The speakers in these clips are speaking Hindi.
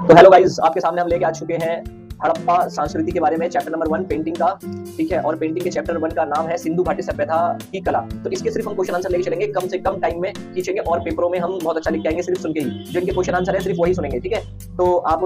तो हेलो गाइस, आपके सामने हम लेके आ चुके हैं हड़प्पा संस्कृति के बारे में चैप्टर नंबर 1 पेंटिंग का। ठीक है, और पेंटिंग के चैप्टर 1 का नाम है सिंधु घाटी सभ्यता की कला। तो इसके सिर्फ हम क्वेश्चन आंसर लेके चलेंगे, कम से कम टाइम में खींचेंगे और पेपरों में हम बहुत अच्छा लिख के आएंगे सिर्फ सुन के ही। जो इनके क्वेश्चन आंसर है सिर्फ वही सुनेंगे। ठीक है, तो आप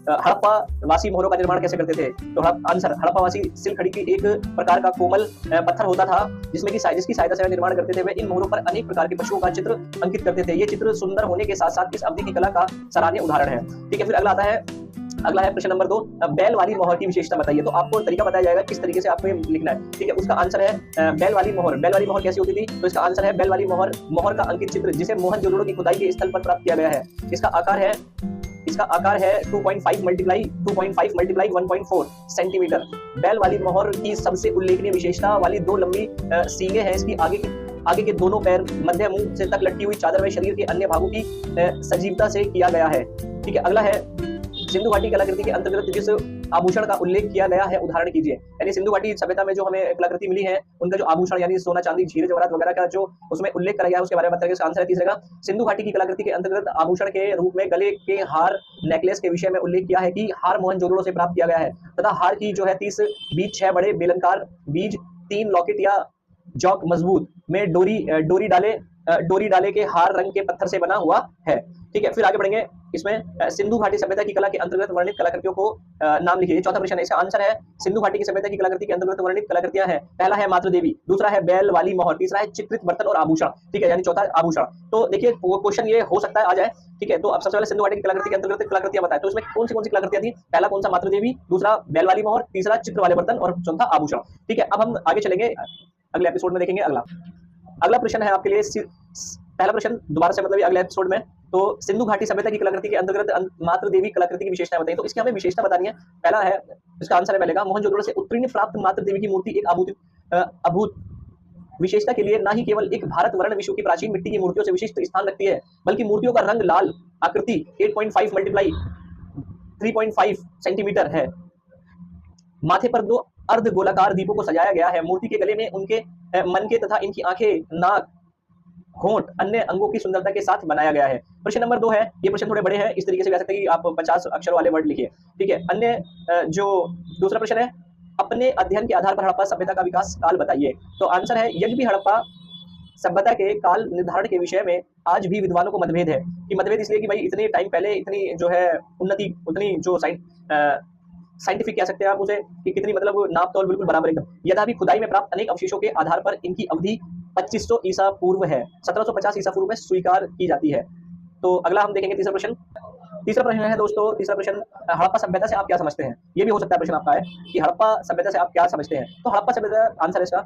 हड़प्पा वासी मोहरों का निर्माण कैसे करते थे? तो आंसर, हड़प्पा वासी सिलखड़ी की एक प्रकार का कोमल पत्थर होता था जिसकी सहायता से वे निर्माण करते थे। वे इन मोहरों पर अनेक प्रकार के पशुओं का चित्र अंकित करते थे। ये चित्र सुंदर होने के साथ साथ इस अवधि की कला का सराहनीय उदाहरण है। ठीक है, फिर अगला है प्रश्न नंबर 2, बैल वाली मोहर की विशेषता बताइए। तो आपको तरीका बताया जाएगा किस तरीके से आपको ये लिखना है। ठीक है, उसका आंसर है बैल वाली मोहर। बैल वाली मोहर कैसी होती थी? तो इसका आंसर है बैल वाली मोहर का अंकित चित्र जिसे मोहनजोदड़ो की खुदाई के स्थल पर प्राप्त किया गया है। इसका आकार है 2.5 मल्टीप्लाई 1.4 सेंटीमीटर। बैल वाली मोहर की सबसे उल्लेखनीय विशेषता वाली 2 लंबी सींगें हैं। इसकी आगे के दोनों पैर मध्य मुंह से तक लटकी हुई चादर व शरीर के अन्य भागों की सजीवता से किया गया है। ठीक है, अगला है सिंधु घाटी कलाकृति के अंतर्गत जिस आभूषण का उल्लेख किया गया है उदाहरण कीजिए। यानी सिंधु घाटी सभ्यता में जो हमें कलाकृति मिली है उनका जो आभूषण यानी सोना चांदी हीरे जवाहरात वगैरह का जो उसमें उल्लेख करा गया है उसके बारे में बताइए। आंसर है तीसरे का, सिंधु घाटी की कलाकृति के अंतर्गत आभूषण के रूप में गले के हार नेकलेस के विषय में उल्लेख किया है कि हार मोहनजोदड़ो से प्राप्त किया गया है तथा हार की जो है 30 बीज 6 बड़े बेलनकार बीज 3 लॉकेट या जॉक मजबूत में डोरी डाले के हार रंग के पत्थर से बना हुआ है। ठीक है, फिर आगे बढ़ेंगे। इसमें सिंधु घाटी सभ्यता की कला के अंतर्गत वर्णित कलाकृतियों को नाम लिखिए। चौथा प्रश्न है, इसका आंसर है सिंधु घाटी की सभ्यता की कलाकृति के अंतर्गत वर्णित कलाकृतियां हैं। पहला है मातृ देवी, दूसरा है बैल वाली मोहर, तीसरा है चित्रित बर्तन और आभूषण। ठीक है, यानी चौथा आभूषण। तो देखिए क्वेश्चन ये हो सकता है आ जाए। ठीक है, तो अब सबसे पहले सिंधु घाटी की कलाकृति के अंतर्गत कलाकृतियां बताएं। तो इसमें कौन सी कलाकृतियां थी? पहला कौन सा? मातृ देवी, दूसरा बैल वाली मोहर, तीसरा चित्र वाले बर्तन और चौथा आभूषण। ठीक है, अब हम आगे चलेंगे, अगले एपिसोड में देखेंगे। अगला प्रश्न है आपके लिए, पहला प्रश्न दोबारा से मतलब अगले एपिसोड में। तो सिंधु घाटी सभ्यता की कलाकृति के अंतर्गत मातृ देवी कलाकृति की विशेषता बताइए। तो इसकी हमें विशेषता बतानी है। पहला है, इसका आंसर है पहले का, मोहनजोदड़ो से उत्तीर्ण प्राप्त मातृ देवी की मूर्ति एक अभूत विशेषता के लिए न ही केवल एक भारत वर्ण विश्व की प्राचीन मिट्टी की मूर्तियों से विशिष्ट स्थान रखती है, बल्कि मूर्तियों का रंग लाल, आकृति 8.5 मल्टीप्लाई 3.5 सेंटीमीटर है। माथे पर 2 अर्ध गोलाकार दीपों को सजाया गया है। मूर्ति के गले में उनके मन के तथा इनकी आंखें, नाक, होंठ अन्य अंगों की सुंदरता के साथ बनाया गया है। प्रश्न नंबर 2 है, ये प्रश्न थोड़े बड़े हैं, इस तरीके से कह सकते हैं कि आप 50 अक्षरों वाले वर्ड लिखिए। ठीक है, जो दूसरा प्रश्न है, अपने अध्ययन के आधार पर हड़प्पा सभ्यता का विकास काल बताइए। तो आंसर है, यद्यपि हड़प्पा सभ्यता के काल निर्धारण के विषय में आज भी विद्वानों को मतभेद है। कि मतभेद इसलिए कि भाई इतने टाइम पहले इतनी जो है उन्नति, उतनी जो साइंटिफिक कह सकते हैं आप उसे, कि कितनी मतलब नाप तौल बिल्कुल बराबर एकदम। यद्यपि खुदाई में प्राप्त अनेक अवशेषों के आधार पर इनकी अवधि 2500 ईसा पूर्व है, 1750 ईसा पूर्व में स्वीकार की जाती है। तो अगला हम देखेंगे तीसरा प्रश्न है दोस्तों। तीसरा प्रश्न, हड़प्पा सभ्यता से आप क्या समझते हैं? ये भी हो सकता है प्रश्न आपका है कि हड़प्पा सभ्यता से आप क्या समझते हैं। तो हड़प्पा सभ्यता, आंसर है इसका,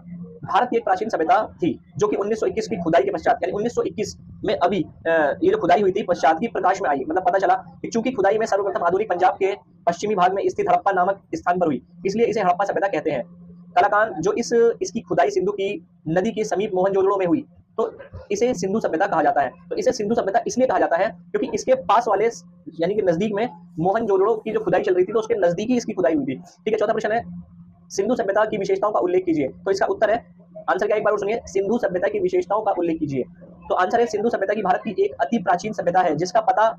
भारत की एक प्राचीन सभ्यता थी जो कि 1921 की खुदाई के पश्चात, यानी 1921 में अभी ये जो खुदाई हुई थी पश्चात की प्रकाश में आई। मतलब पता चला कि चूंकि खुदाई में सर्वप्रथम आधुनिक पंजाब के पश्चिमी भाग में स्थित हड़प्पा नामक स्थान पर हुई, इसलिए इसे हड़प्पा सभ्यता कहते हैं। कलाकान जो इसकी खुदाई सिंधु की नदी के समीप मोहनजोदड़ो में हुई, तो इसे सिंधु सभ्यता कहा जाता है। तो इसे सिंधु सभ्यता इसलिए कहा जाता है क्योंकि इसके पास वाले यानी कि नजदीक में मोहनजोदड़ो की जो खुदाई चल रही थी तो उसके नजदीक ही इसकी खुदाई हुई थी। ठीक है, चौथा प्रश्न है, सिंधु सभ्यता की विशेषताओं का उल्लेख कीजिए। तो इसका उत्तर है, आंसर क्या एक बार सुनिए, सिंधु सभ्यता की विशेषताओं का उल्लेख कीजिए। तो आंसर है, सिंधु सभ्यता की भारत की एक अति प्राचीन सभ्यता है जिसका पता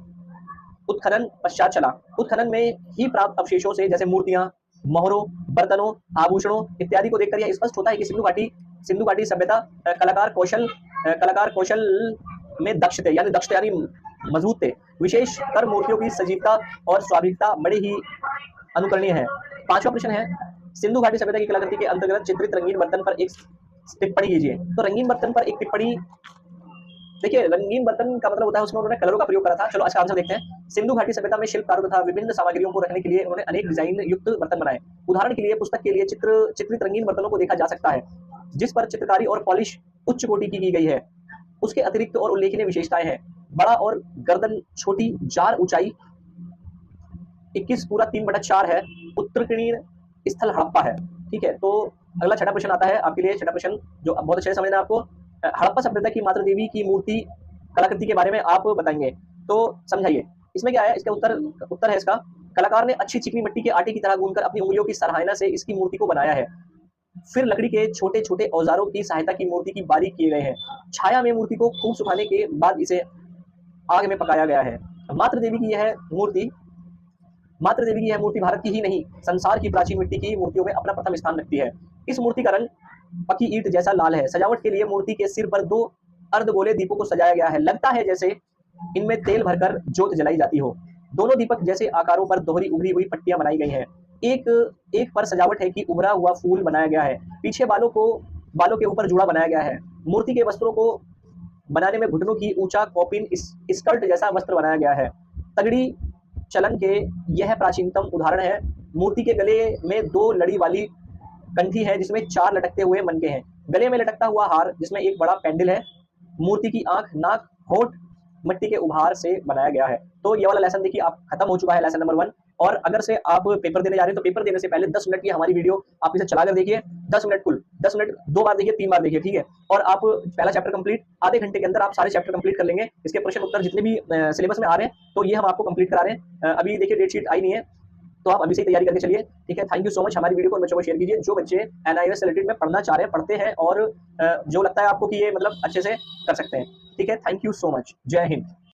उत्खनन पश्चात चला। उत्खनन में ही प्राप्त अवशेषों से जैसे मूर्तियां, मोहरों, बर्तनों, आभूषणों इत्यादि को देखकर यह स्पष्ट होता है कि सिंधु घाटी सभ्यता कलाकार कौशल में दक्षता यानी मजबूत थे। विशेष कर मूर्तियों की सजीवता और स्वाभाविकता बड़े ही अनुकरणीय है। पांचवा प्रश्न है, सिंधु घाटी सभ्यता की कलाकृति के अंतर्गत चित्रित रंगीन बर्तन पर एक टिप्पणी कीजिए। तो रंगीन बर्तन पर एक टिप्पणी, देखिए रंगीन बर्तन का मतलब होता है उसमें उन्होंने कलरों का प्रयोग करा था। चलो इसका आंसर देखते हैं। सिंधु घाटी सभ्यता में शिल्पकारों तथा विभिन्न सामग्रियों को रखने के लिए उन्होंने अनेक डिजाइन युक्त बर्तन बनाए। उदाहरण के लिए पुस्तक के लिए चित्रित रंगीन बर्तनों को देखा जा सकता है जिस पर चित्रकारी और पॉलिश उच्च कोटि की गई है। उसके अतिरिक्त और उल्लेखनीय विशेषताएं हैं, बड़ा और गर्दन छोटी, जार ऊंचाई 21 पूरा 3/4 है, उत्कीर्ण स्थल हड़प्पा है। ठीक है, तो अगला छठा प्रश्न आता है आपके लिए। छठा प्रश्न जो बहुत अच्छे से समझना है आपको, हड़प्पा सभ्यता की मातृ देवी की मूर्ति कलाकृति के बारे में आप बताएंगे। तो समझाइए इसमें क्या है। इसका उत्तर है इसका, कलाकार ने अच्छी चिकनी मिट्टी के आटे की तरह गूंथकर अपनी उंगलियों की सराहना से इसकी मूर्ति को बनाया है। फिर लकड़ी के छोटे छोटे औजारों की सहायता की मूर्ति की बारीक किए गए हैं। छाया में मूर्ति को खूब सुखाने के बाद इसे आग में पकाया गया है। मातृ देवी की यह मूर्ति मातृ देवी की यह मूर्ति भारत की ही नहीं, संसार की प्राचीन मिट्टी की मूर्तियों में अपना प्रथम स्थान रखती है। इस मूर्ति का रंग पकी ईंट जैसा लाल है। सजावट के लिए मूर्ति के सिर पर 2 अर्धगोले दीपों को सजाया गया है। लगता है जैसे इनमें तेल भरकर ज्योत जलाई जाती हो। दोनों दीपक जैसे आकारों पर दोहरी उभरी हुई पट्टियां बनाई गई हैं। एक एक पर सजावट है कि उभरा हुआ फूल बनाया गया है। पीछे बालों के ऊपर जूड़ा बनाया गया है। मूर्ति के वस्त्रों को बनाने में घुटनों की ऊंचा कॉपिन स्कर्ट जैसा वस्त्र बनाया गया है। तगड़ी चलन के यह प्राचीनतम उदाहरण है। मूर्ति के गले में 2 लड़ी वाली कंठी है जिसमें 4 लटकते हुए मनके हैं। गले में लटकता हुआ हार जिसमें एक बड़ा पेंडल है। मूर्ति की आंख, नाक, होंठ मिट्टी के उभार से बनाया गया है। तो ये वाला लेसन देखिए आप खत्म हो चुका है, लेसन नंबर 1। और अगर से आप पेपर देने जा रहे हैं तो पेपर देने से पहले 10 मिनट की हमारी वीडियो आप इसे चला कर देखिए। 10 मिनट कुल 10 मिनट 2 बार देखिए, 3 बार देखिए, ठीक है। और आप पहला चैप्टर कंप्लीट आधे घंटे के अंदर आप सारे चैप्टर कंप्लीट कर लेंगे। इसके प्रश्न उत्तर जितने भी सिलेबस में आ रहे हैं तो ये हम आपको कंप्लीट करा रहे हैं। अभी देखिए डेट शीट आई नहीं है तो आप अभी से तैयारी करके चलिए, ठीक है। Thank you so much. हमारी वीडियो को बच्चों को शेयर कीजिए। जो बच्चे एनआईएस रिलेटेड में पढ़ना चाह रहे हैं, पढ़ते हैं और जो लगता है आपको कि ये मतलब अच्छे से कर सकते हैं, ठीक है। Thank you so much. जय हिंद।